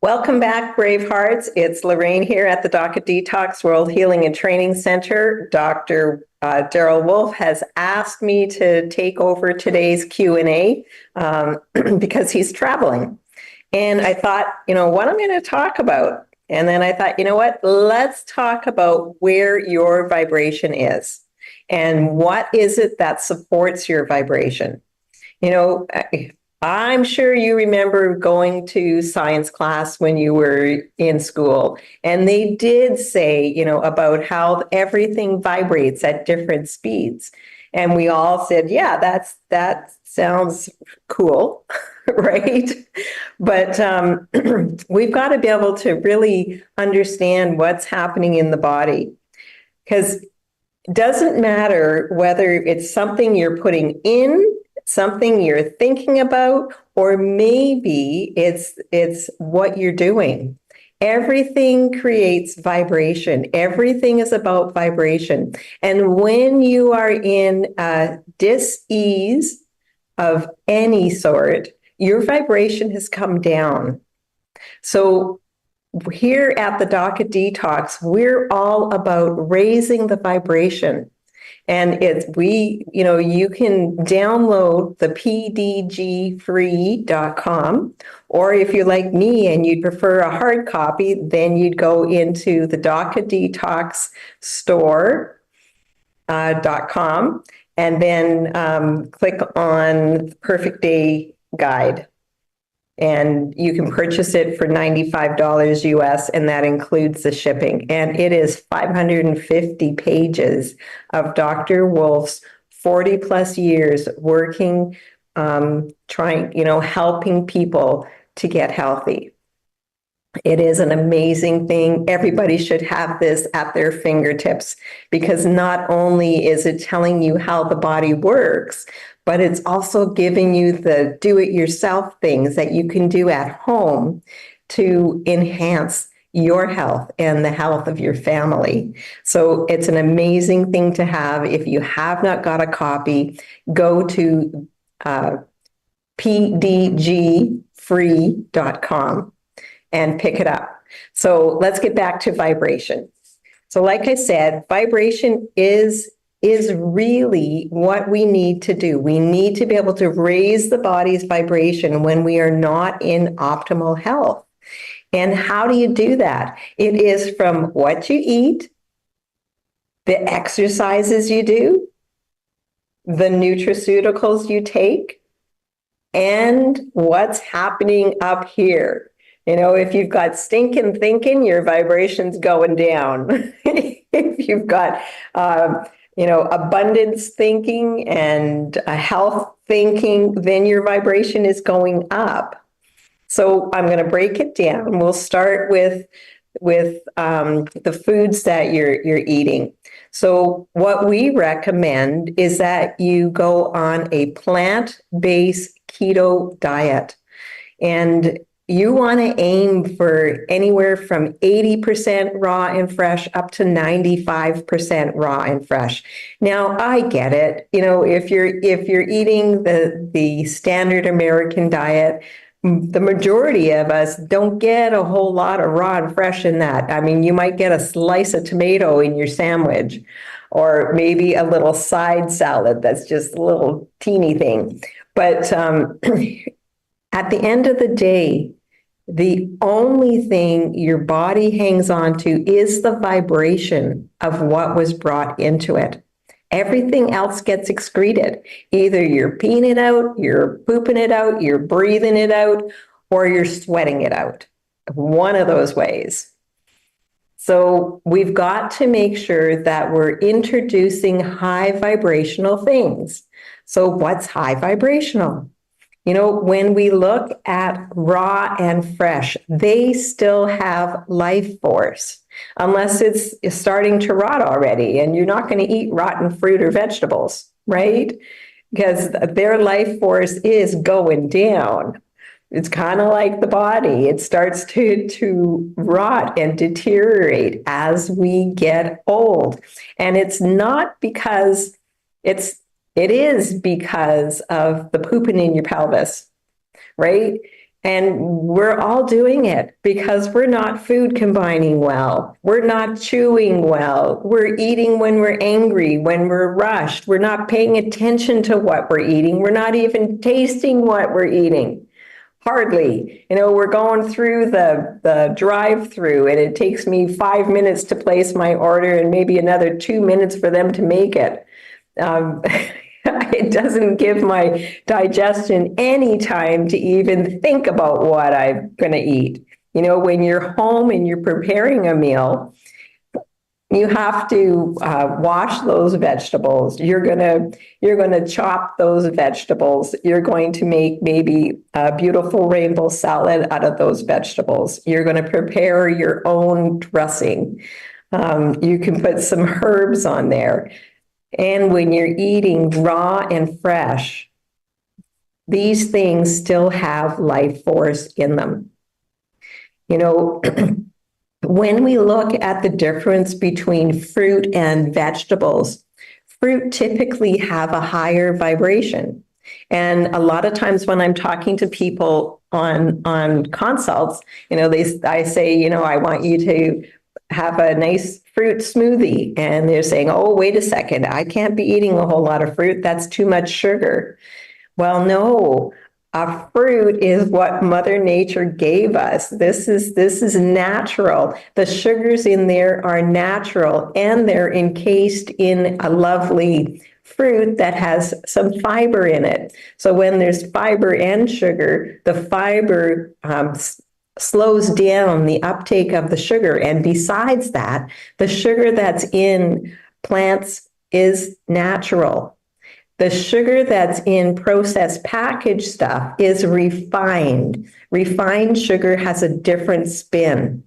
Welcome back, Brave Hearts. It's Lorraine here at the DACA Detox World Healing and Training Center. Dr. Daryl Wolf has asked me to take over today's Q&A because he's traveling. And I thought, what I'm going to talk about. And then I thought, what? Let's talk about where your vibration is and what is it that supports your vibration. I'm sure you remember going to science class when you were in school, and they did say, about how everything vibrates at different speeds. And we all said, yeah, that sounds cool, right? But we've got to be able to really understand what's happening in the body, because it doesn't matter whether it's something you're putting in, something you're thinking about, or maybe it's what you're doing. Everything creates vibration. Everything is about vibration. And when you are in dis-ease of any sort, your vibration has come down. So here at the DACA Detox, we're all about raising the vibration. And you can download the pdgfree.com, or if you're like me and you'd prefer a hard copy, then you'd go into the DACA Detox store.com and then click on Perfect Day Guide. And you can purchase it for $95 US, and that includes the shipping. And it is 550 pages of Dr. Wolf's 40 plus years working, helping people to get healthy. It is an amazing thing. Everybody should have this at their fingertips, because not only is it telling you how the body works, but it's also giving you the do-it-yourself things that you can do at home to enhance your health and the health of your family. So it's an amazing thing to have. If you have not got a copy, go to pdgfree.com and pick it up. So let's get back to vibration. So like I said, vibration is really what we need to do. We need to be able to raise the body's vibration when we are not in optimal health. And how do you do that? It is from what you eat, the exercises you do, the nutraceuticals you take, and what's happening up here. If you've got stinking thinking, your vibration's going down. If you've got abundance thinking and health thinking, then your vibration is going up. So I'm going to break it down. We'll start with the foods that you're eating. So what we recommend is that you go on a plant-based keto diet. And you want to aim for anywhere from 80% raw and fresh up to 95% raw and fresh. Now, I get it. If you're eating the standard American diet, the majority of us don't get a whole lot of raw and fresh in that. I mean, you might get a slice of tomato in your sandwich, or maybe a little side salad that's just a little teeny thing. But at the end of the day, the only thing your body hangs on to is the vibration of what was brought into it. Everything else gets excreted. Either you're peeing it out, you're pooping it out, you're breathing it out, or you're sweating it out. One of those ways. So we've got to make sure that we're introducing high vibrational things. So what's high vibrational? When we look at raw and fresh, they still have life force, unless it's starting to rot already, and you're not going to eat rotten fruit or vegetables, right? Because their life force is going down. It's kind of like the body. It starts to rot and deteriorate as we get old. And it's not because it is because of the pooping in your pelvis, right? And we're all doing it because we're not food combining well. We're not chewing well. We're eating when we're angry, when we're rushed. We're not paying attention to what we're eating. We're not even tasting what we're eating. Hardly. We're going through the drive-through and it takes me 5 minutes to place my order and maybe another 2 minutes for them to make it. It doesn't give my digestion any time to even think about what I'm going to eat. When you're home and you're preparing a meal, you have to wash those vegetables. You're gonna chop those vegetables. You're going to make maybe a beautiful rainbow salad out of those vegetables. You're going to prepare your own dressing. You can put some herbs on there. And when you're eating raw and fresh, these things still have life force in them. When we look at the difference between fruit and vegetables, fruit typically have a higher vibration. And a lot of times when I'm talking to people on consults, I say, I want you to have a nice fruit smoothie. And they're saying, oh, wait a second, I can't be eating a whole lot of fruit. That's too much sugar. Well, no, a fruit is what Mother Nature gave us. This is natural. The sugars in there are natural, and they're encased in a lovely fruit that has some fiber in it. So when there's fiber and sugar, the fiber slows down the uptake of the sugar. And besides that, the sugar that's in plants is natural. The sugar that's in processed packaged stuff is refined. Refined sugar has a different spin.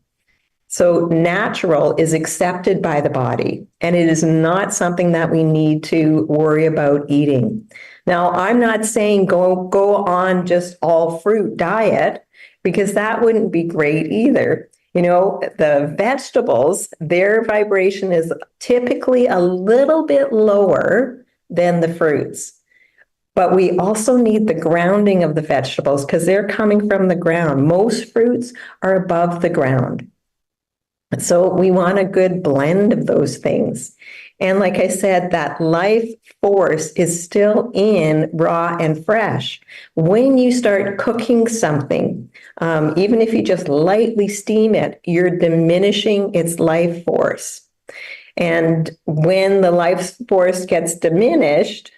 So natural is accepted by the body, and it is not something that we need to worry about eating. Now, I'm not saying go on just all fruit diet, because that wouldn't be great either. The vegetables, their vibration is typically a little bit lower than the fruits. But we also need the grounding of the vegetables because they're coming from the ground. Most fruits are above the ground. So we want a good blend of those things. And like I said, that life force is still in raw and fresh. When you start cooking something, even if you just lightly steam it, you're diminishing its life force. And when the life force gets diminished,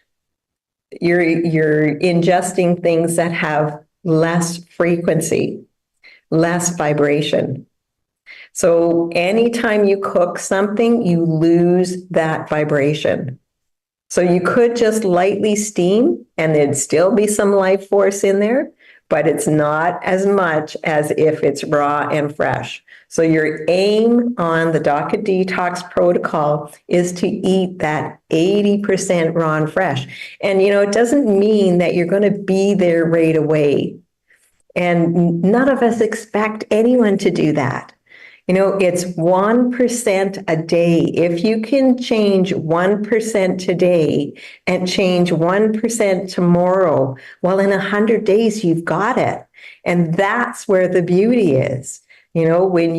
you're ingesting things that have less frequency, less vibration. So anytime you cook something, you lose that vibration. So you could just lightly steam and there'd still be some life force in there, but it's not as much as if it's raw and fresh. So your aim on the DACA detox protocol is to eat that 80% raw and fresh. And, it doesn't mean that you're going to be there right away. And none of us expect anyone to do that. It's 1% a day. If you can change 1% today and change 1% tomorrow, well, in 100 days, you've got it. And that's where the beauty is. When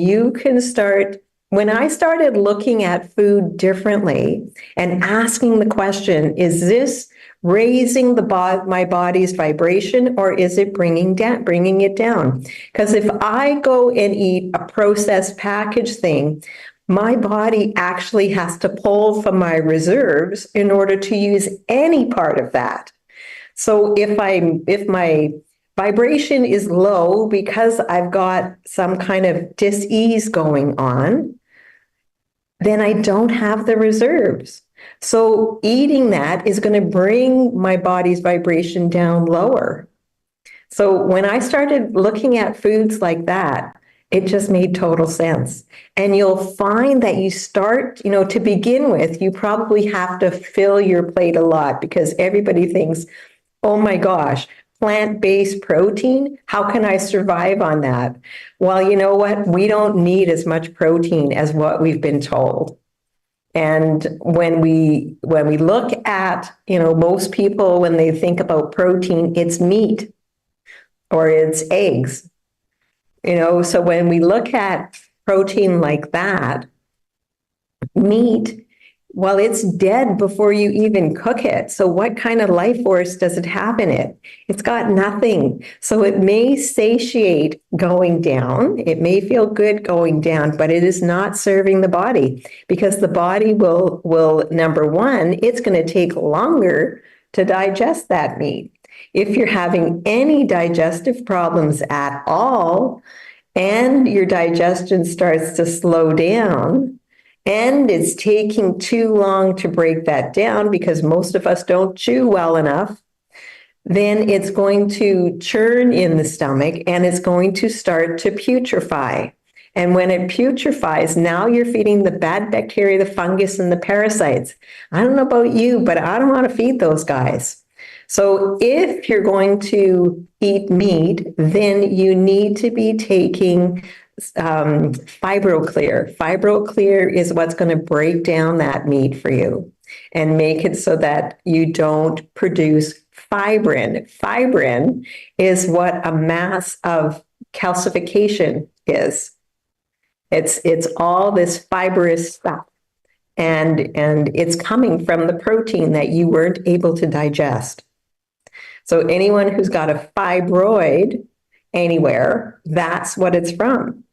I started looking at food differently and asking the question, is this raising my body's vibration, or is it bringing it down? Because if I go and eat a processed packaged thing, my body actually has to pull from my reserves in order to use any part of that. So if my vibration is low because I've got some kind of dis-ease going on, then I don't have the reserves. So eating that is going to bring my body's vibration down lower. So when I started looking at foods like that, it just made total sense. And you'll find that you start, to begin with, you probably have to fill your plate a lot because everybody thinks, oh my gosh, plant-based protein, how can I survive on that? Well, you know what? We don't need as much protein as what we've been told. And when we look at, most people, when they think about protein, it's meat. or it's eggs. So when we look at protein like that, meat, well, it's dead before you even cook it. So what kind of life force does it have in it? It's got nothing. So it may satiate going down. It may feel good going down, but it is not serving the body, because the body will number one, it's going to take longer to digest that meat. If you're having any digestive problems at all, and your digestion starts to slow down, and it's taking too long to break that down because most of us don't chew well enough, then it's going to churn in the stomach and it's going to start to putrefy. And when it putrefies, now you're feeding the bad bacteria, the fungus, and the parasites. I don't know about you, but I don't want to feed those guys. So if you're going to eat meat, then you need to be taking FibroClear. FibroClear is what's going to break down that meat for you and make it so that you don't produce fibrin. Fibrin is what a mass of calcification is. It's all this fibrous stuff, and it's coming from the protein that you weren't able to digest. So anyone who's got a fibroid anywhere, that's what it's from.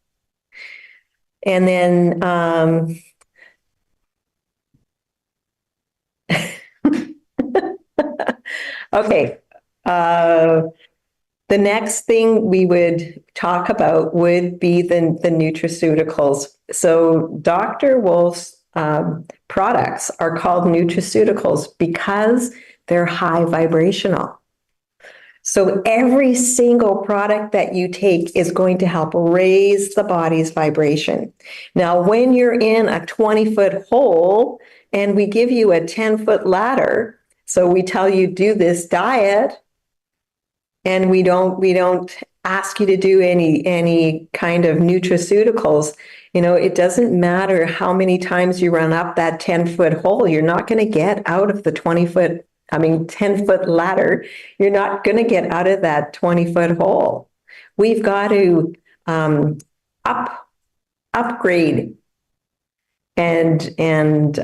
And then okay, the next thing we would talk about would be the nutraceuticals. So Dr. Wolf's products are called nutraceuticals because they're high vibrational. So every single product that you take is going to help raise the body's vibration. Now, when you're in a 20-foot hole and we give you a 10-foot ladder, so we tell you do this diet, and we don't ask you to do any kind of nutraceuticals, it doesn't matter how many times you run up that 10-foot hole, you're not going to get out of the 10-foot ladder. You're not going to get out of that 20-foot hole. We've got to upgrade and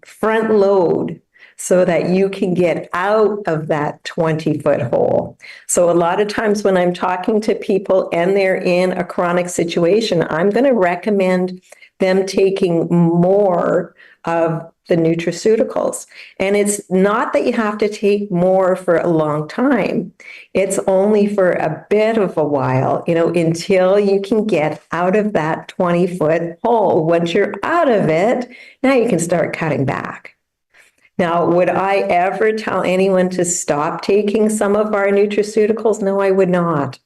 front load so that you can get out of that 20-foot hole. So a lot of times when I'm talking to people and they're in a chronic situation, I'm going to recommend them taking more of the nutraceuticals. And it's not that you have to take more for a long time. It's only for a bit of a while, until you can get out of that 20-foot hole. Once you're out of it, now you can start cutting back. Now, would I ever tell anyone to stop taking some of our nutraceuticals? No, I would not.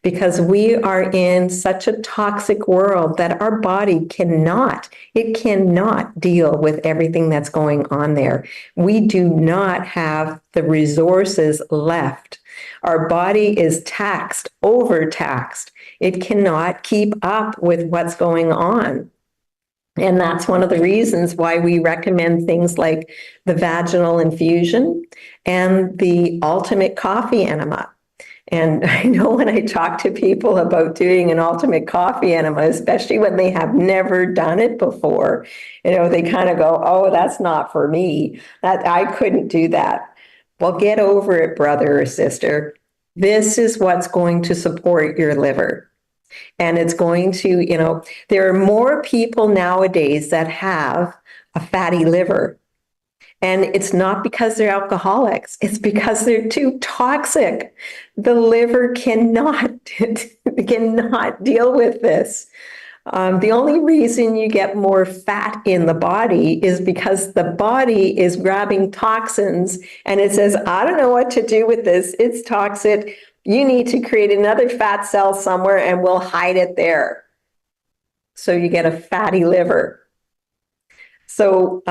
Because we are in such a toxic world that our body cannot deal with everything that's going on there. We do not have the resources left. Our body is taxed, overtaxed. It cannot keep up with what's going on. And that's one of the reasons why we recommend things like the vaginal infusion and the ultimate coffee enema. And I know when I talk to people about doing an ultimate coffee enema, especially when they have never done it before, they kind of go, oh, that's not for me. That I couldn't do that. Well, get over it, brother or sister. This is what's going to support your liver. And it's going to, there are more people nowadays that have a fatty liver. And it's not because they're alcoholics. It's because they're too toxic. The liver cannot deal with this. The only reason you get more fat in the body is because the body is grabbing toxins and it says, I don't know what to do with this. It's toxic. You need to create another fat cell somewhere and we'll hide it there. So you get a fatty liver. So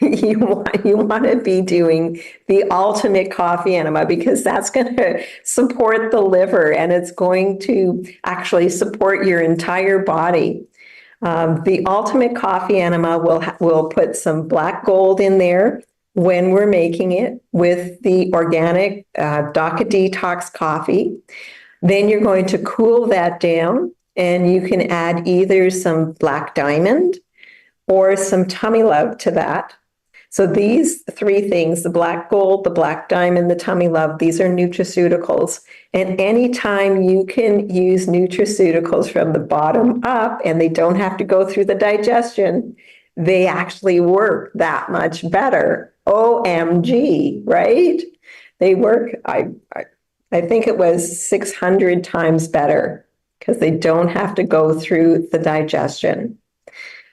you want to be doing the ultimate coffee enema because that's going to support the liver and it's going to actually support your entire body. The ultimate coffee enema will put some black gold in there, when we're making it with the organic DACA Detox coffee. Then you're going to cool that down, and you can add either some Black Diamond or some Tummy Love to that. So these three things, the Black Gold, the Black Diamond, the Tummy Love, these are nutraceuticals. And anytime you can use nutraceuticals from the bottom up and they don't have to go through the digestion, they actually work that much better. OMG, right? They work, I think it was 600 times better because they don't have to go through the digestion.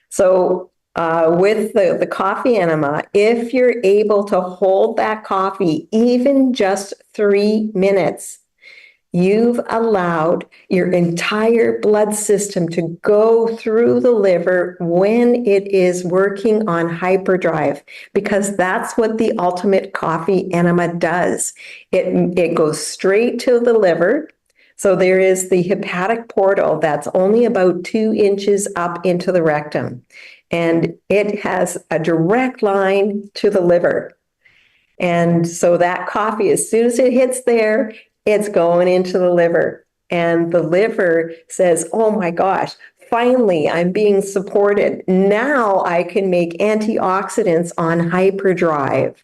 So with the coffee enema, if you're able to hold that coffee even just 3 minutes, you've allowed your entire blood system to go through the liver when it is working on hyperdrive, because that's what the ultimate coffee enema does. It goes straight to the liver. So there is the hepatic portal that's only about 2 inches up into the rectum, and it has a direct line to the liver. And so that coffee, as soon as it hits there, it's going into the liver. And the liver says, oh my gosh, finally, I'm being supported. Now I can make antioxidants on hyperdrive.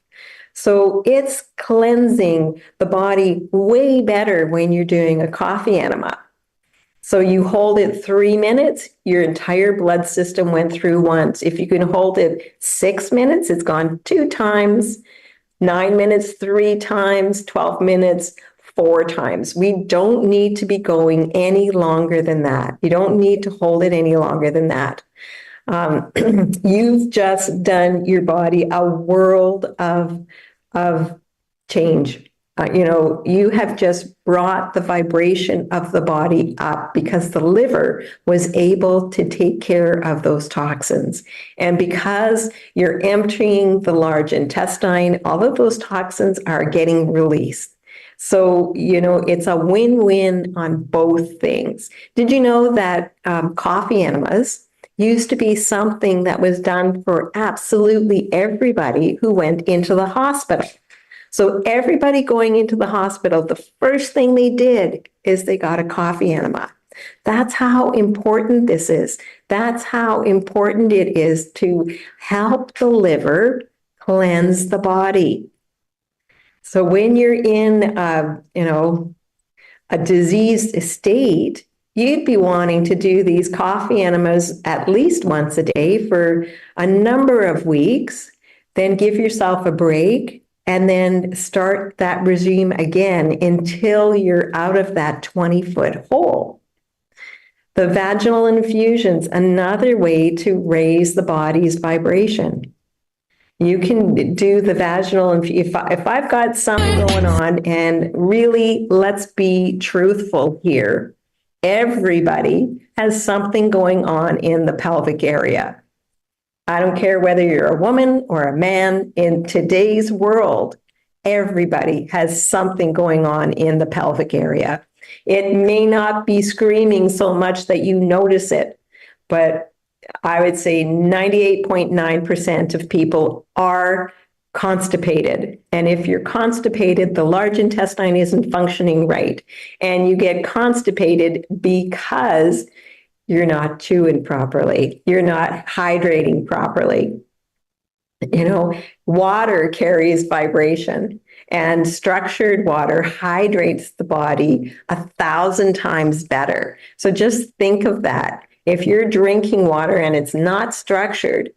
So it's cleansing the body way better when you're doing a coffee enema. So you hold it 3 minutes, your entire blood system went through once. If you can hold it 6 minutes, it's gone 2 times, 9 minutes, 3 times, 12 minutes, 4 times. We don't need to be going any longer than that. You don't need to hold it any longer than that. You've just done your body a world of change. You have just brought the vibration of the body up because the liver was able to take care of those toxins. And because you're emptying the large intestine, all of those toxins are getting released. So, it's a win-win on both things. Did you know that coffee enemas used to be something that was done for absolutely everybody who went into the hospital? So everybody going into the hospital, the first thing they did is they got a coffee enema. That's how important this is. That's how important it is to help the liver cleanse the body. So when you're in, a diseased state, you'd be wanting to do these coffee enemas at least once a day for a number of weeks, then give yourself a break, and then start that regime again until you're out of that 20-foot hole. The vaginal infusions, another way to raise the body's vibration. You can do the vaginal infusion. If I've got something going on, and really, let's be truthful here, everybody has something going on in the pelvic area. I don't care whether you're a woman or a man. In today's world, everybody has something going on in the pelvic area. It may not be screaming so much that you notice it, but I would say 98.9% of people are constipated. And if you're constipated, the large intestine isn't functioning right. And you get constipated because you're not chewing properly. You're not hydrating properly. Water carries vibration, and structured water hydrates the body 1,000 times better. So just think of that. If you're drinking water and it's not structured,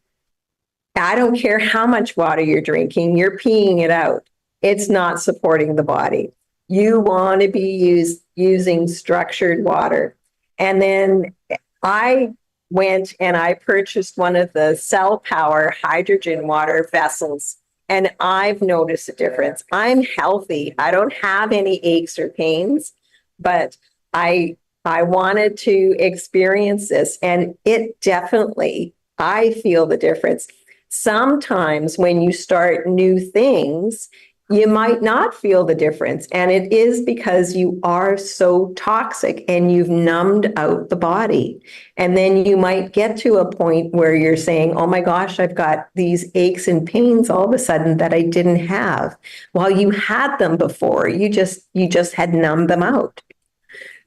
I don't care how much water you're drinking, you're peeing it out. It's not supporting the body. You want to be using structured water. And then I went and I purchased one of the Cell Power hydrogen water vessels, and I've noticed a difference. I'm healthy. I don't have any aches or pains, but I wanted to experience this, and it definitely, I feel the difference. Sometimes when you start new things, you might not feel the difference. And it is because you are so toxic and you've numbed out the body. And then you might get to a point where you're saying, oh my gosh, I've got these aches and pains all of a sudden that I didn't have. Well, you had them before. You just had numbed them out.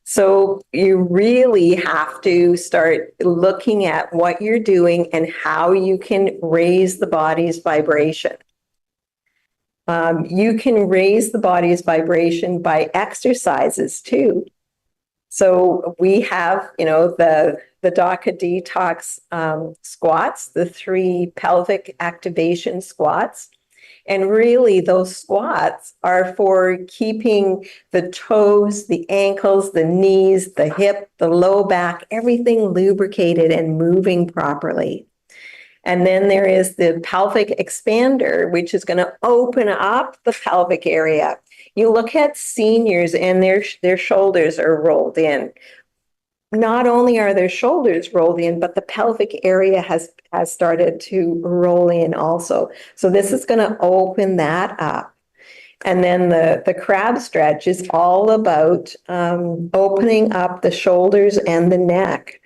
So you really have to start looking at what you're doing and how you can raise the body's vibration. You can raise the body's vibration by exercises too. So we have, the Doka Detox squats, the 3 pelvic activation squats. And really, those squats are for keeping the toes, the ankles, the knees, the hip, the low back, everything lubricated and moving properly. And then there is the pelvic expander, which is going to open up the pelvic area. You look at seniors and their shoulders are rolled in. Not only are their shoulders rolled in, but the pelvic area has started to roll in also. So this is going to open that up. And then the crab stretch is all about opening up the shoulders and the neck.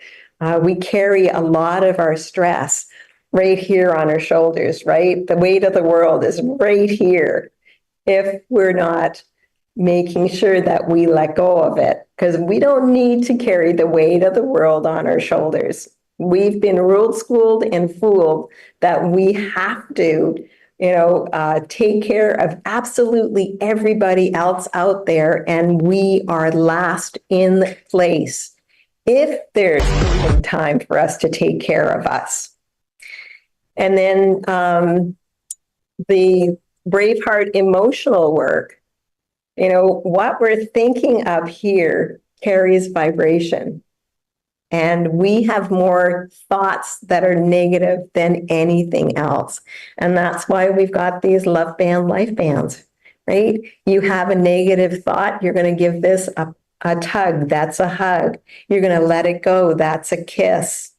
We carry a lot of our stress right here on our shoulders, right? The weight of the world is right here if we're not making sure that we let go of it, because we don't need to carry the weight of the world on our shoulders. We've been ruled, schooled, and fooled that we have to, take care of absolutely everybody else out there, and we are last in place if there's even time for us to take care of us. And then the Braveheart emotional work, what we're thinking of here carries vibration. And we have more thoughts that are negative than anything else. And that's why we've got these love band life bands, right? You have a negative thought, you're going to give this a tug, that's a hug. You're going to let it go, that's a kiss.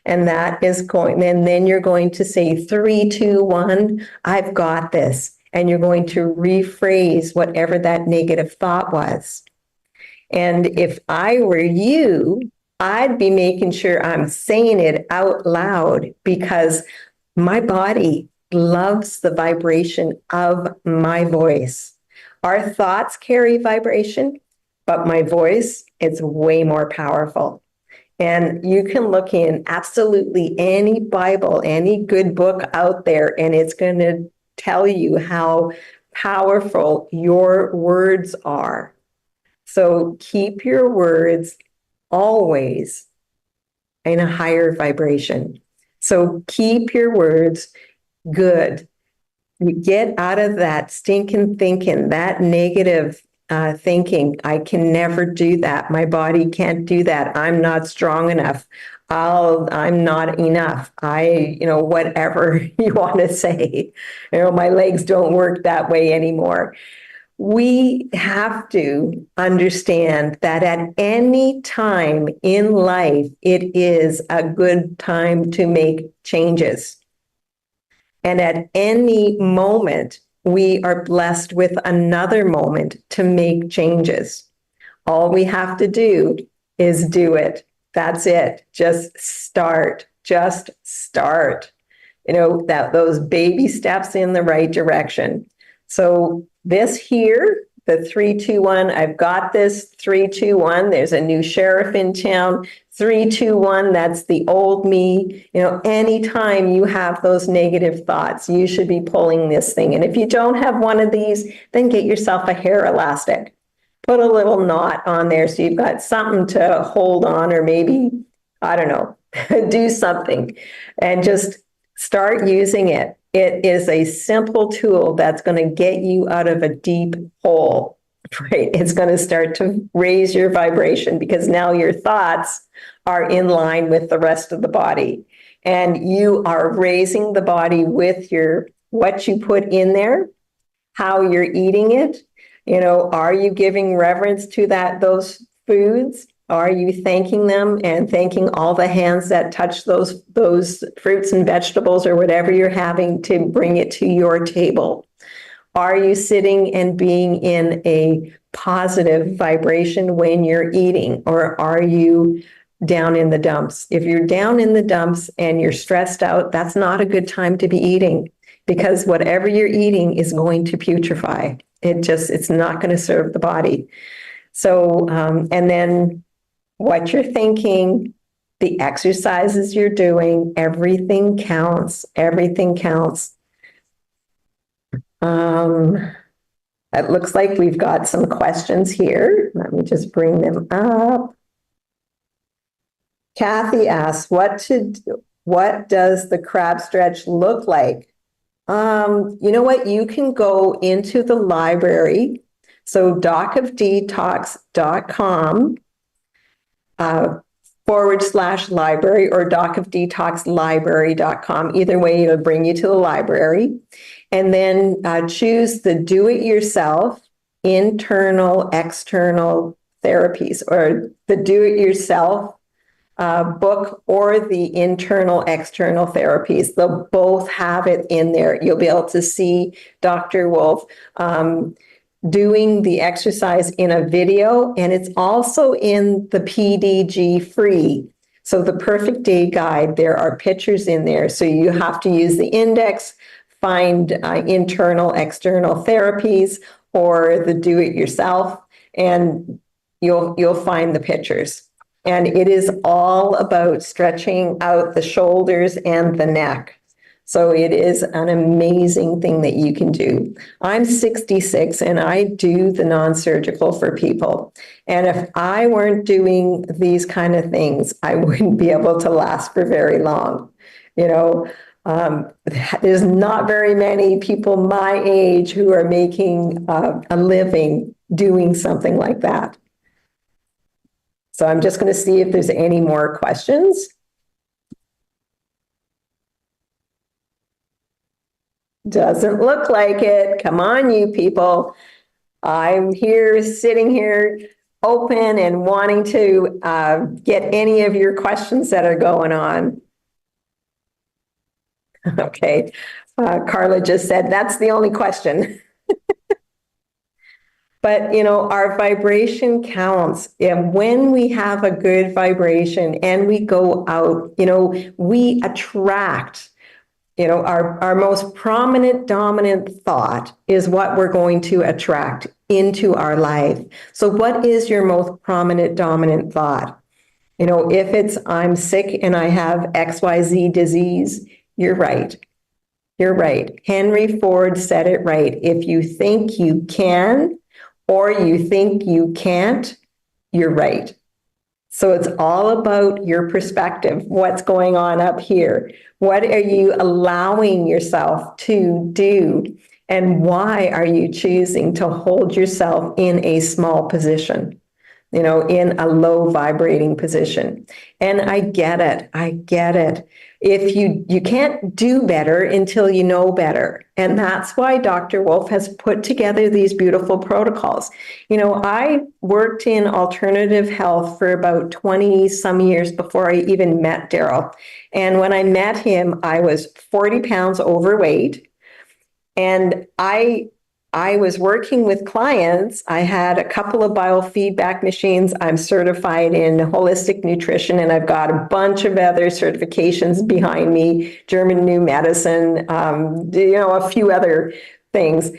And that is going, and then you're going to say 3, 2, 1, I've got this. And you're going to rephrase whatever that negative thought was. And if I were you, I'd be making sure I'm saying it out loud, because my body loves the vibration of my voice. Our thoughts carry vibration, but my voice is way more powerful. And you can look in absolutely any Bible, any good book out there, and it's going to tell you how powerful your words are. So keep your words always in a higher vibration. So keep your words good. Get out of that stinking thinking, that negative thinking. I can never do that. My body can't do that. I'm not strong enough. I'm not enough. Whatever you want to say, my legs don't work that way anymore. We have to understand that at any time in life, it is a good time to make changes. And at any moment, we are blessed with another moment to make changes. All we have to do is do it. That's it. Just start. Just start. Those baby steps in the right direction. So this here, the 3, 2, 1, I've got this 3, 2, 1. There's a new sheriff in town. 3, 2, 1, that's the old me. Anytime you have those negative thoughts, you should be pulling this thing. And if you don't have one of these, then get yourself a hair elastic. Put a little knot on there so you've got something to hold on, or maybe, I don't know, do something and just start using it. It is a simple tool that's going to get you out of a deep hole, right? It's going to start to raise your vibration, because now your thoughts are in line with the rest of the body. And you are raising the body with what you put in there, how you're eating it. Are you giving reverence to those foods? Are you thanking them and thanking all the hands that touch those fruits and vegetables or whatever you're having to bring it to your table? Are you sitting and being in a positive vibration when you're eating, or are you down in the dumps? If you're down in the dumps and you're stressed out, that's not a good time to be eating, because whatever you're eating is going to putrefy. It's not going to serve the body. So, and then what you're thinking, the exercises you're doing, everything counts. Everything counts. It looks like we've got some questions here. Let me just bring them up. Kathy asks, what does the crab stretch look like? You know what? You can go into the library. So docofdetox.com /library or docofdetoxlibrary.com. Either way, it'll bring you to the library. And then choose the do-it-yourself internal, external therapies, or the do-it-yourself book or the internal, external therapies. They'll both have it in there. You'll be able to see Dr. Wolf doing the exercise in a video, and it's also in the PDG free. So the Perfect Day Guide, there are pictures in there. So you have to use the index, find internal, external therapies, or the do-it-yourself, and you'll find the pictures. And it is all about stretching out the shoulders and the neck. So it is an amazing thing that you can do. I'm 66 and I do the non-surgical for people. And if I weren't doing these kind of things, I wouldn't be able to last for very long. You know, there's not very many people my age who are making a living doing something like that. So I'm just going to see if there's any more questions. Doesn't look like it. Come on, you people. I'm here, sitting here, open and wanting to get any of your questions that are going on. Okay. Carla just said, that's the only question. But, you know, our vibration counts. And when we have a good vibration and we go out, you know, we attract, you know, our most prominent, dominant thought is what we're going to attract into our life. So what is your most prominent, dominant thought? You know, if it's I'm sick and I have XYZ disease, you're right. You're right. Henry Ford said it right. If you think you can, or you think you can't, you're right. So it's all about your perspective. What's going on up here? What are you allowing yourself to do? And why are you choosing to hold yourself in a small position? You know, in a low vibrating position. And I get it. I get it. If you can't do better until you know better. And that's why Dr. Wolf has put together these beautiful protocols. You know, I worked in alternative health for about 20 some years before I even met Daryl. And when I met him, I was 40 pounds overweight. And I was working with clients. I had a couple of biofeedback machines. I'm certified in holistic nutrition, and I've got a bunch of other certifications behind me, German New Medicine, you know, a few other things.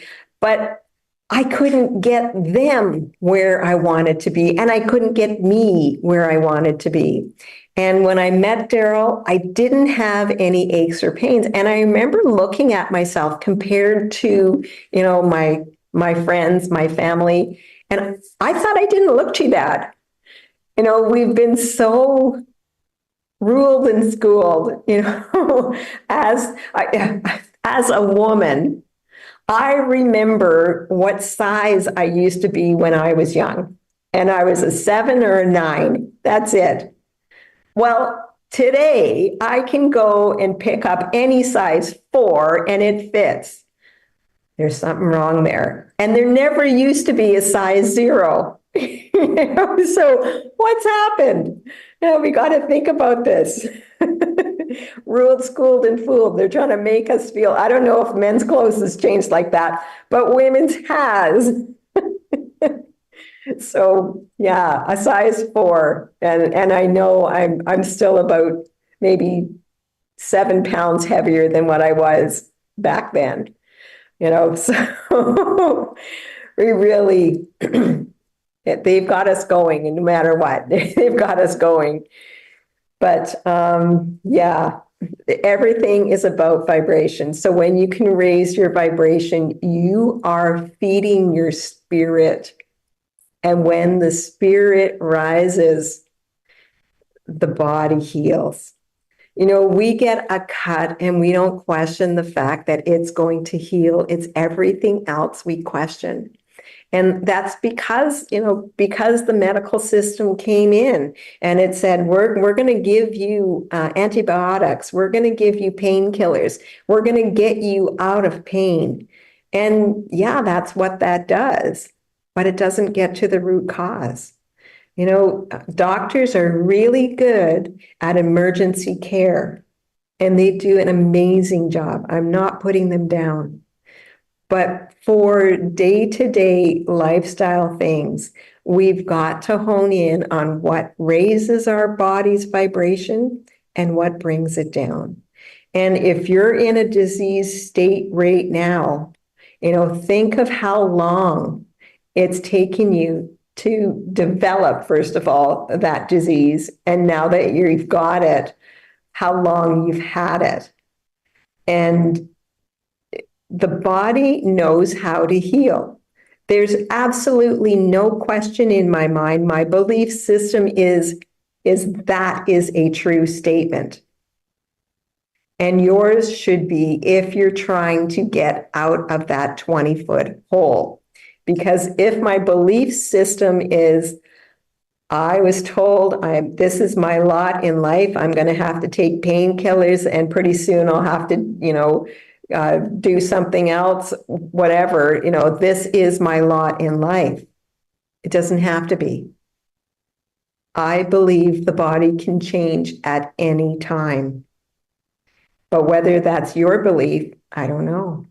But I couldn't get them where I wanted to be, and I couldn't get me where I wanted to be. And when I met Daryl, I didn't have any aches or pains. And I remember looking at myself compared to, you know, my friends, my family, and I thought I didn't look too bad. You know, we've been so ruled and schooled, you know, as a woman. I remember what size I used to be when I was young, and I was a 7 or a 9. That's it. Well, today I can go and pick up any size 4 and it fits. There's something wrong there. And there never used to be a size 0. You know? So what's happened? Now we got to think about this. ruled, schooled, and fooled. They're trying to make us feel, I don't know if men's clothes has changed like that, but women's has. So yeah, a size 4. And I know I'm still about maybe 7 pounds heavier than what I was back then. So we really, they've got us going, and no matter what, they've got us going. But yeah, everything is about vibration. So when you can raise your vibration, you are feeding your spirit. And when the spirit rises, the body heals. We get a cut and we don't question the fact that it's going to heal. It's everything else we question. And that's because the medical system came in and it said, we're going to give you antibiotics. We're going to give you painkillers. We're going to get you out of pain. And yeah, that's what that does. But it doesn't get to the root cause. Doctors are really good at emergency care, and they do an amazing job. I'm not putting them down. But for day-to-day lifestyle things, we've got to hone in on what raises our body's vibration and what brings it down. And if you're in a disease state right now, think of how long it's taken you to develop, first of all, that disease. And now that you've got it, how long you've had it. And the body knows how to heal. There's absolutely no question in my mind. My belief system is that is a true statement. And yours should be if you're trying to get out of that 20-foot hole. Because if my belief system is, I was told this is my lot in life, I'm going to have to take painkillers and pretty soon I'll have to, do something else, whatever, this is my lot in life. It doesn't have to be. I believe the body can change at any time. But whether that's your belief, I don't know.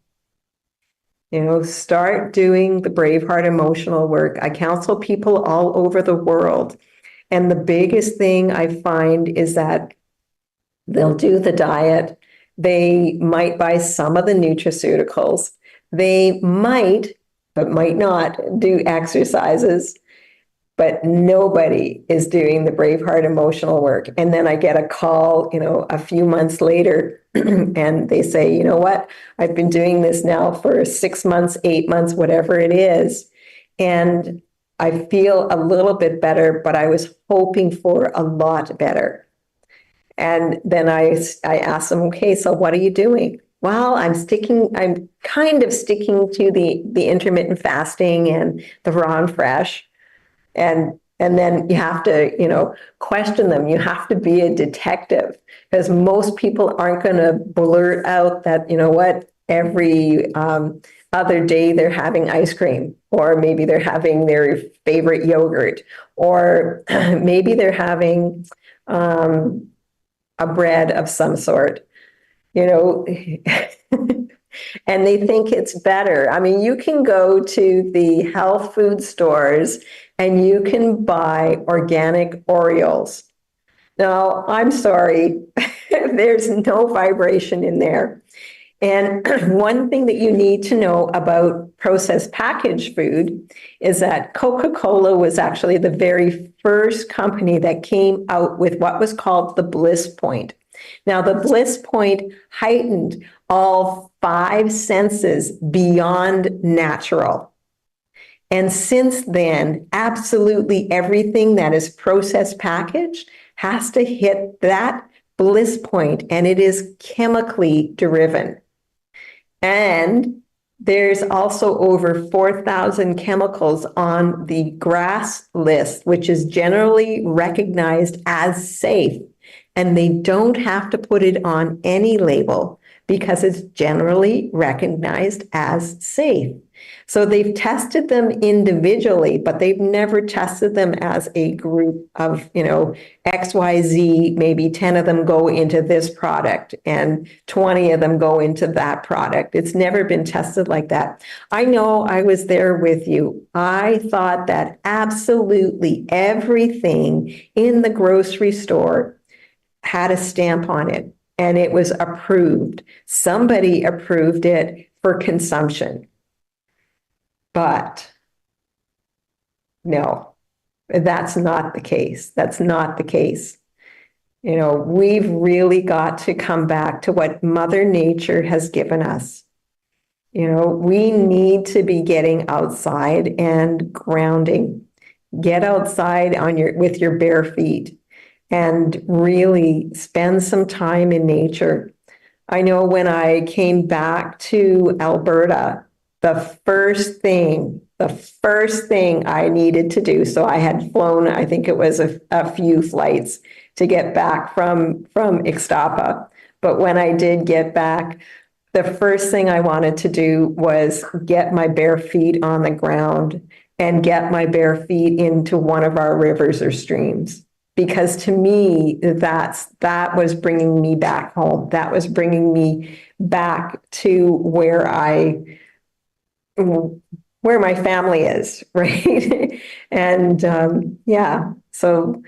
Start doing the Braveheart emotional work. I counsel people all over the world. And the biggest thing I find is that they'll do the diet. They might buy some of the nutraceuticals. They might, but might not do exercises. But nobody is doing the Braveheart emotional work. And then I get a call, a few months later, and they say, you know what, I've been doing this now for 6 months, 8 months, whatever it is. And I feel a little bit better, but I was hoping for a lot better. And then I asked them, okay, so what are you doing? Well, I'm kind of sticking to the intermittent fasting and the raw and fresh. And then you have to, question them. You have to be a detective because most people aren't going to blurt out that, every other day they're having ice cream, or maybe they're having their favorite yogurt, or maybe they're having a bread of some sort, and they think it's better. I mean, you can go to the health food stores and you can buy organic Oreos. Now, I'm sorry, there's no vibration in there. And one thing that you need to know about processed packaged food is that Coca-Cola was actually the very first company that came out with what was called the Bliss Point. Now, the Bliss Point heightened all 5 senses beyond natural. And since then, absolutely everything that is processed packaged has to hit that bliss point, and it is chemically driven. And there's also over 4,000 chemicals on the GRAS list, which is generally recognized as safe. And they don't have to put it on any label because it's generally recognized as safe. So they've tested them individually, but they've never tested them as a group of, XYZ, maybe 10 of them go into this product and 20 of them go into that product. It's never been tested like that. I know, I was there with you. I thought that absolutely everything in the grocery store had a stamp on it and it was approved. Somebody approved it for consumption. But no, that's not the case. That's not the case. We've really got to come back to what Mother Nature has given us. We need to be getting outside and grounding. Get outside with your bare feet and really spend some time in nature. I know when I came back to Alberta, the first thing I needed to do, so I had flown, I think it was a few flights to get back from Ixtapa. But when I did get back, the first thing I wanted to do was get my bare feet on the ground and get my bare feet into one of our rivers or streams. Because to me, that was bringing me back home. That was bringing me back to where my family is, right? And so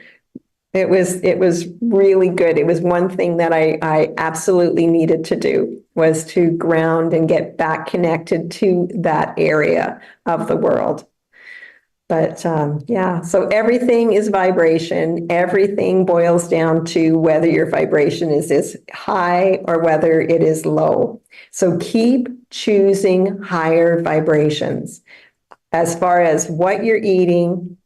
it was really good. It was one thing that I absolutely needed to do, was to ground and get back connected to that area of the world. But so everything is vibration. Everything boils down to whether your vibration is high or whether it is low. So keep choosing higher vibrations. As far as what you're eating,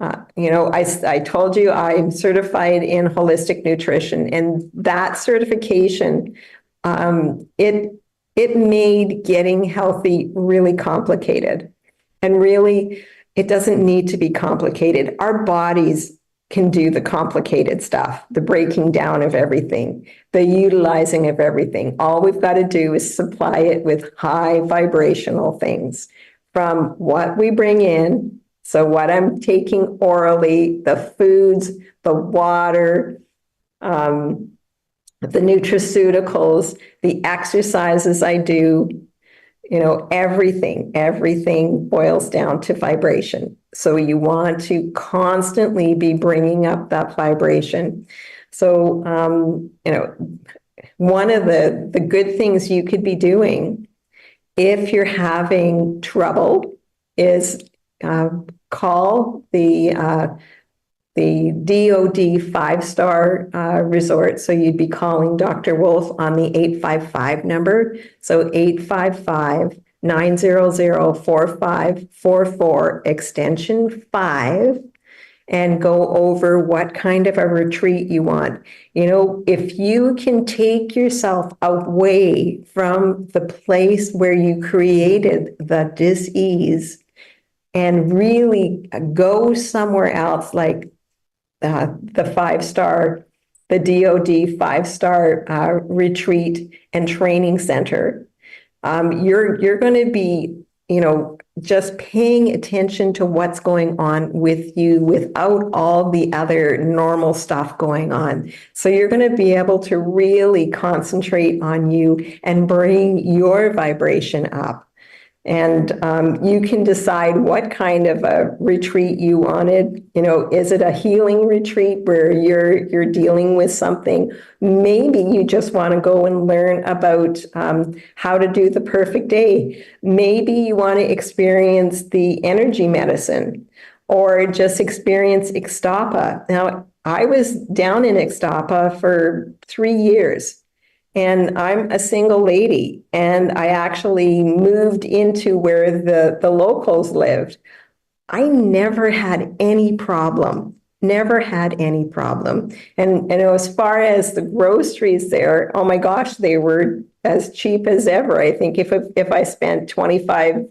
I told you I'm certified in holistic nutrition, and that certification, it made getting healthy really complicated. And really, it doesn't need to be complicated. Our bodies can do the complicated stuff, the breaking down of everything, the utilizing of everything. All we've got to do is supply it with high vibrational things from what we bring in. So what I'm taking orally, the foods, the water, the nutraceuticals, the exercises I do, everything boils down to vibration. So you want to constantly be bringing up that vibration. So, one of the good things you could be doing if you're having trouble is call the DOD 5-star resort. So you'd be calling Dr. Wolf on the 855 number. So 855-900-4544, extension 5, and go over what kind of a retreat you want. If you can take yourself away from the place where you created the dis-ease and really go somewhere else, like the DOD 5-star retreat and training center, you're going to be, just paying attention to what's going on with you without all the other normal stuff going on. So you're going to be able to really concentrate on you and bring your vibration up. And you can decide what kind of a retreat you wanted. Is it a healing retreat where you're dealing with something? Maybe you just want to go and learn about how to do the perfect day. Maybe you want to experience the energy medicine or just experience Ixtapa. Now, I was down in Ixtapa for 3 years. And I'm a single lady, and I actually moved into where the locals lived. I never had any problem, And as far as the groceries there, oh my gosh, they were as cheap as ever. I think if I spent 25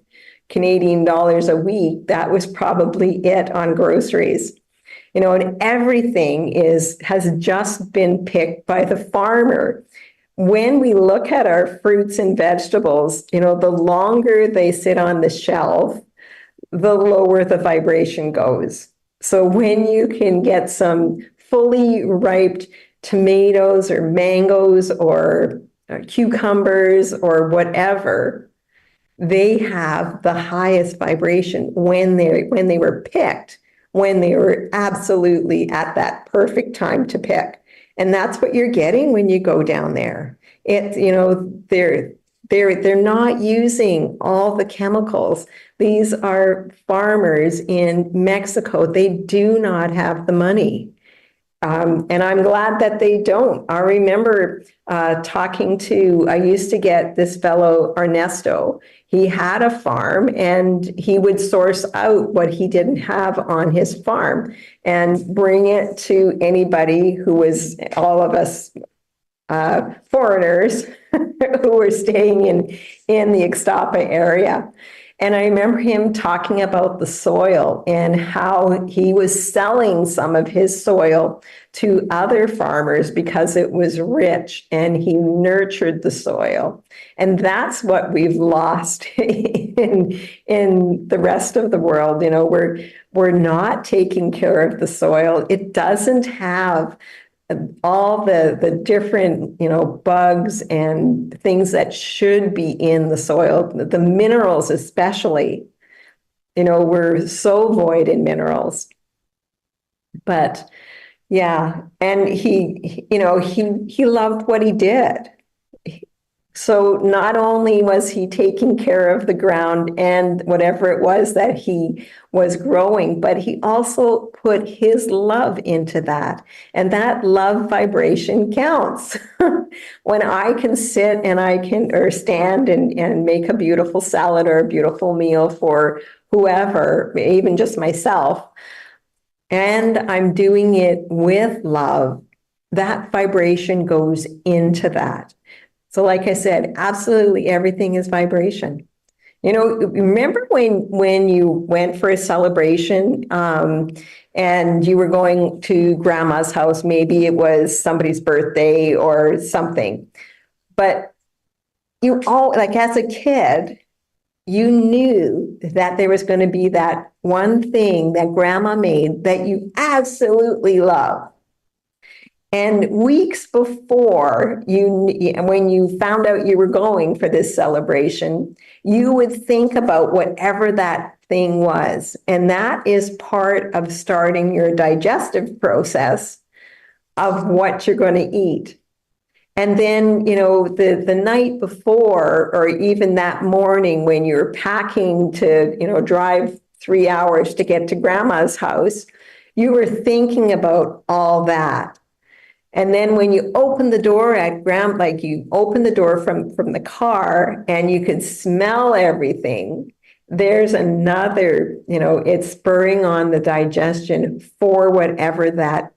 Canadian dollars a week, that was probably it on groceries. And everything has just been picked by the farmer. when we look at our fruits and vegetables, the longer they sit on the shelf, the lower the vibration goes. So when you can get some fully ripe tomatoes or mangoes or cucumbers or whatever, they have the highest vibration when they were picked, when they were absolutely at that perfect time to pick. And that's what you're getting when you go down there. They're not using all the chemicals. These are farmers in Mexico. They do not have the money. And I'm glad that they don't. I remember I used to get this fellow, Ernesto. He had a farm and he would source out what he didn't have on his farm and bring it to anybody who was, all of us foreigners who were staying in the Ixtapa area. And I remember him talking about the soil and how he was selling some of his soil to other farmers because it was rich and he nurtured the soil. And that's what we've lost in the rest of the world. We're not taking care of the soil. It doesn't have all the different, bugs and things that should be in the soil, the minerals especially, we're so void in minerals. But yeah, and he loved what he did. So not only was he taking care of the ground and whatever it was that he was growing, but he also put his love into that. And that love vibration counts. When I can sit and or stand and make a beautiful salad or a beautiful meal for whoever, even just myself, and I'm doing it with love, that vibration goes into that. So like I said, absolutely everything is vibration. Remember when you went for a celebration and you were going to grandma's house, maybe it was somebody's birthday or something, but like as a kid, you knew that there was going to be that one thing that grandma made that you absolutely love. And weeks before when you found out you were going for this celebration, you would think about whatever that thing was. And that is part of starting your digestive process of what you're going to eat. And then, the night before, or even that morning when you're packing to, drive 3 hours to get to grandma's house, you were thinking about all that. And then when you open the door like you open the door from the car and you could smell everything, there's another, it's spurring on the digestion for whatever that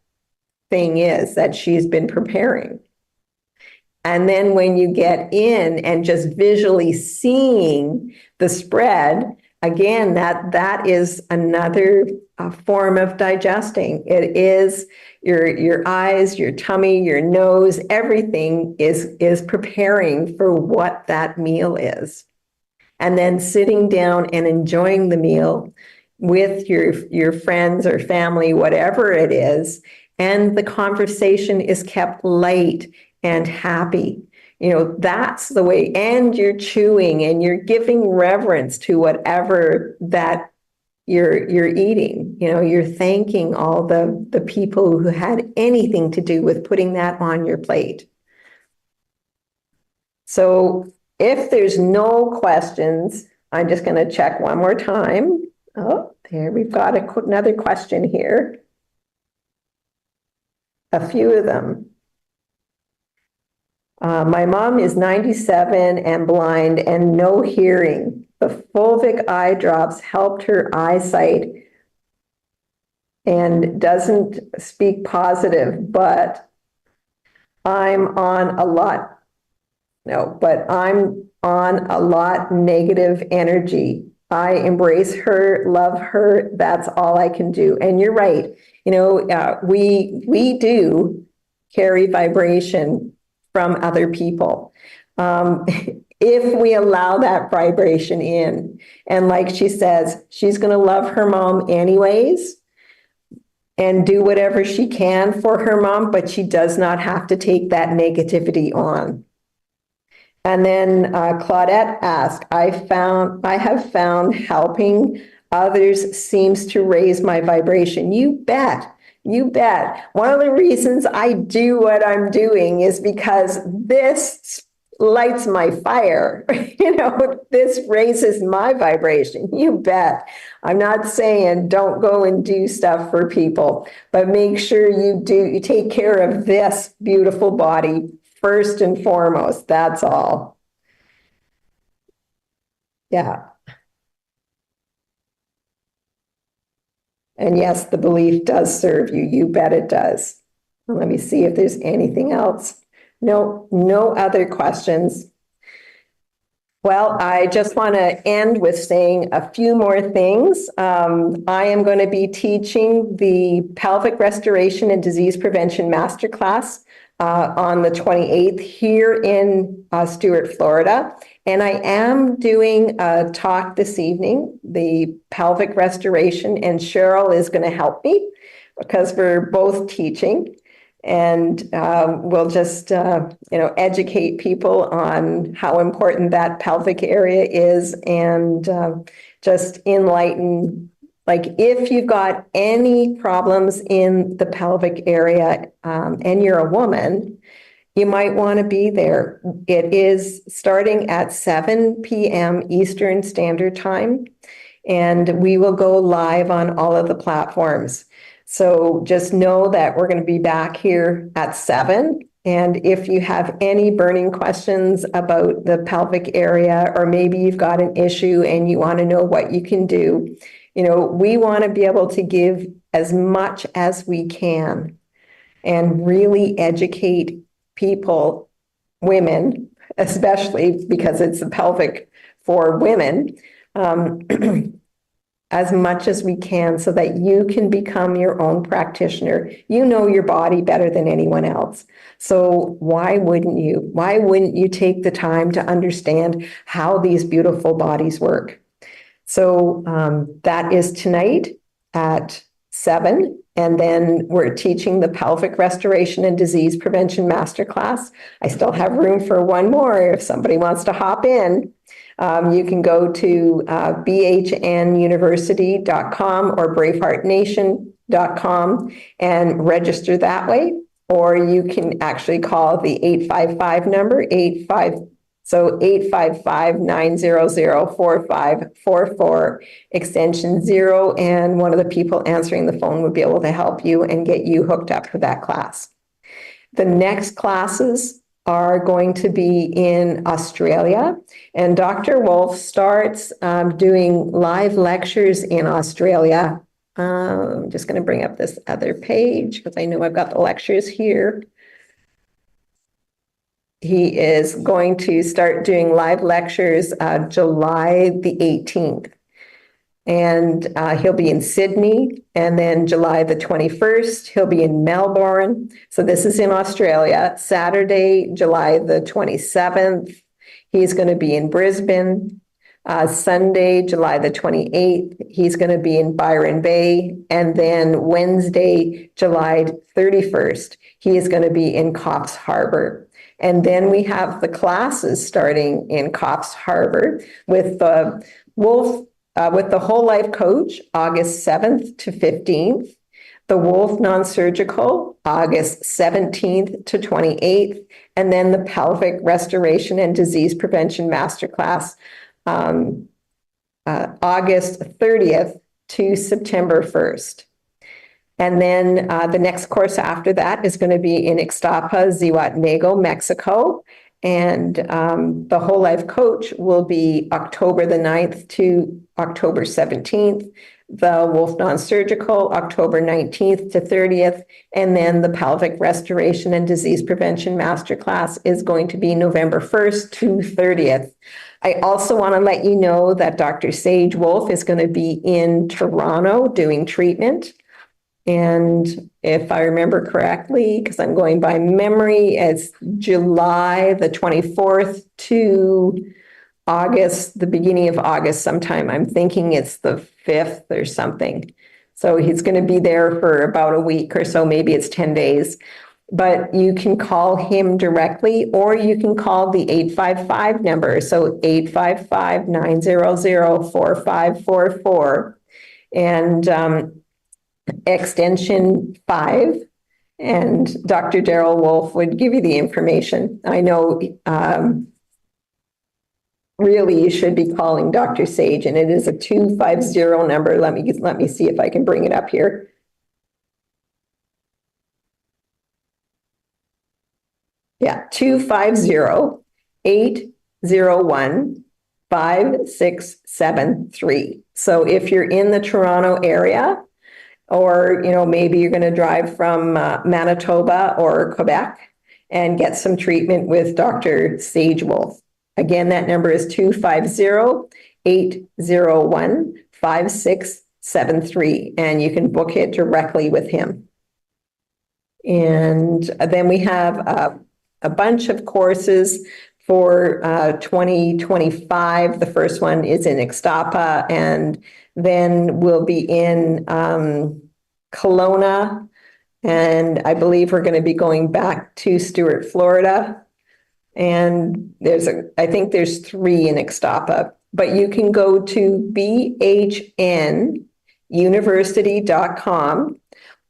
thing is that she's been preparing. And then when you get in and just visually seeing the spread, again, that is another form of digesting. It is your eyes, your tummy, your nose, everything is preparing for what that meal is. And then sitting down and enjoying the meal with your friends or family, whatever it is, and the conversation is kept light and happy. That's the way, and you're chewing and you're giving reverence to whatever that you're eating. You're thanking all the people who had anything to do with putting that on your plate. So if there's no questions, I'm just going to check one more time. Oh, there, we've got another question here. A few of them. My mom is 97 and blind and no hearing. The Fulvic eye drops helped her eyesight and doesn't speak positive, but I'm on a lot negative energy. I embrace her, love her. That's all I can do. And you're right. We do carry vibration from other people. If we allow that vibration in, and like she says, she's going to love her mom anyways and do whatever she can for her mom, but she does not have to take that negativity on. And then Claudette asked, I have found helping others seems to raise my vibration. You bet. You bet. One of the reasons I do what I'm doing is because this lights my fire. This raises my vibration. You bet. I'm not saying don't go and do stuff for people, but make sure you take care of this beautiful body first and foremost. That's all. Yeah. And yes, the belief does serve you. You bet it does. Let me see if there's anything else. No other questions. Well, I just want to end with saying a few more things. I am going to be teaching the Pelvic Restoration and Disease Prevention Masterclass on the 28th here in Stuart, Florida. And I am doing a talk this evening, the pelvic restoration, and Cheryl is going to help me because we're both teaching. And we'll just, educate people on how important that pelvic area is and just enlighten, like if you've got any problems in the pelvic area and you're a woman, you might want to be there. It is starting at 7 p.m. Eastern Standard Time, and we will go live on all of the platforms. So just know that we're going to be back here at 7. And if you have any burning questions about the pelvic area, or maybe you've got an issue and you want to know what you can do, we want to be able to give as much as we can and really educate people, women, especially because it's the pelvic for women, as much as we can so that you can become your own practitioner. You know your body better than anyone else. So why wouldn't you? Why wouldn't you take the time to understand how these beautiful bodies work? So that is tonight at 7. And then we're teaching the Pelvic Restoration and Disease Prevention Masterclass. I still have room for one more if somebody wants to hop in. You can go to bhnuniversity.com or braveheartnation.com and register that way. Or you can actually call the 855 number, 855-900-4544, extension 0, and one of the people answering the phone would be able to help you and get you hooked up for that class. The next classes are going to be in Australia, and Dr. Wolf starts doing live lectures in Australia. I'm just going to bring up this other page because I know I've got the lectures here. He is going to start doing live lectures July the 18th. And he'll be in Sydney. And then July the 21st, he'll be in Melbourne. So this is in Australia. Saturday, July the 27th, he's going to be in Brisbane. Sunday, July the 28th, he's going to be in Byron Bay. And then Wednesday, July 31st, he is going to be in Coffs Harbour. And then we have the classes starting in Coffs Harbour with the Wolf, with the Whole Life Coach, August 7th to 15th. The Wolf Non-Surgical, August 17th to 28th. And then the Pelvic Restoration and Disease Prevention Masterclass, August 30th to September 1st. And then the next course after that is going to be in Ixtapa, Zihuatanejo, Mexico. And the Whole Life Coach will be October the 9th to October 17th. The Wolf Non-Surgical, October 19th to 30th. And then the Pelvic Restoration and Disease Prevention Masterclass is going to be November 1st to 30th. I also want to let you know that Dr. Sage Wolf is going to be in Toronto doing treatment. And if I remember correctly, because I'm going by memory, it's July the 24th to August, the beginning of August sometime. I'm thinking it's the 5th or something. So he's going to be there for about a week or so, maybe it's 10 days. But you can call him directly, or you can call the 855 number. So 855-900-4544 and extension 5. And Dr. Daryl Wolf would give you the information. I know really you should be calling Dr. Sage, and it is a 250 number. Let me see if I can bring it up here. Yeah, 250-801-5673. So if you're in the Toronto area, or maybe you're going to drive from Manitoba or Quebec and get some treatment with Dr. Sage Wolf. Again, that number is 250-801-5673, and you can book it directly with him. And then we have a bunch of courses for 2025. The first one is in Ixtapa, and then we'll be in Kelowna, and I believe we're going to be going back to Stuart, Florida. And I think there's 3 in Ixtapa, but you can go to bhnuniversity.com,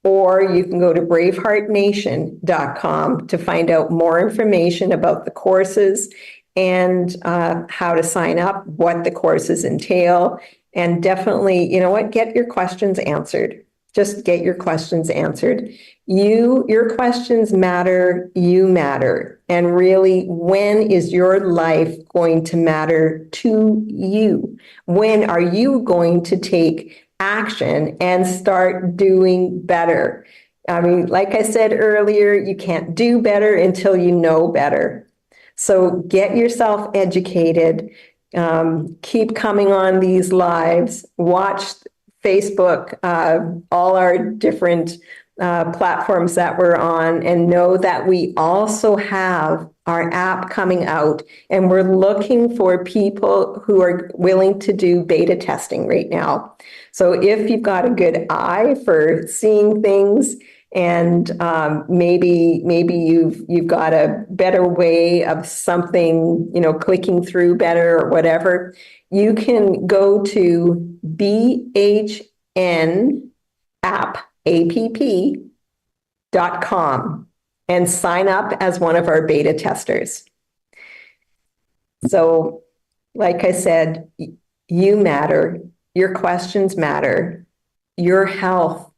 or you can go to braveheartnation.com to find out more information about the courses and how to sign up, what the courses entail. And definitely, get your questions answered. Just get your questions answered. Your questions matter, you matter. And really, when is your life going to matter to you? When are you going to take action and start doing better? I mean, like I said earlier, you can't do better until you know better. So get yourself educated, keep coming on these lives, watch Facebook, all our different platforms that we're on, and know that we also have our app coming out, and we're looking for people who are willing to do beta testing right now. So if you've got a good eye for seeing things, and maybe you've got a better way of something, clicking through better or whatever, you can go to bhnapp.com and sign up as one of our beta testers. So, like I said, you matter, your questions matter, your health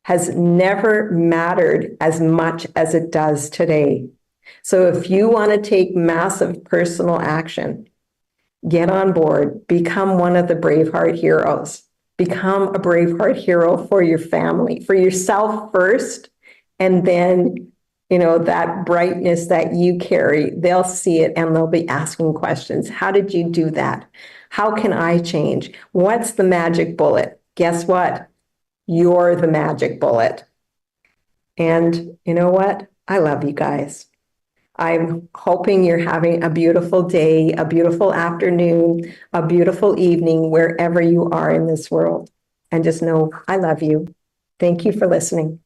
has never mattered as much as it does today. So if you want to take massive personal action, get on board, become one of the Braveheart heroes. Become a Braveheart hero for your family, for yourself first, and then, that brightness that you carry, they'll see it and they'll be asking questions. How did you do that? How can I change? What's the magic bullet? Guess what? You're the magic bullet. And you know what? I love you guys. I'm hoping you're having a beautiful day, a beautiful afternoon, a beautiful evening, wherever you are in this world. And just know I love you. Thank you for listening.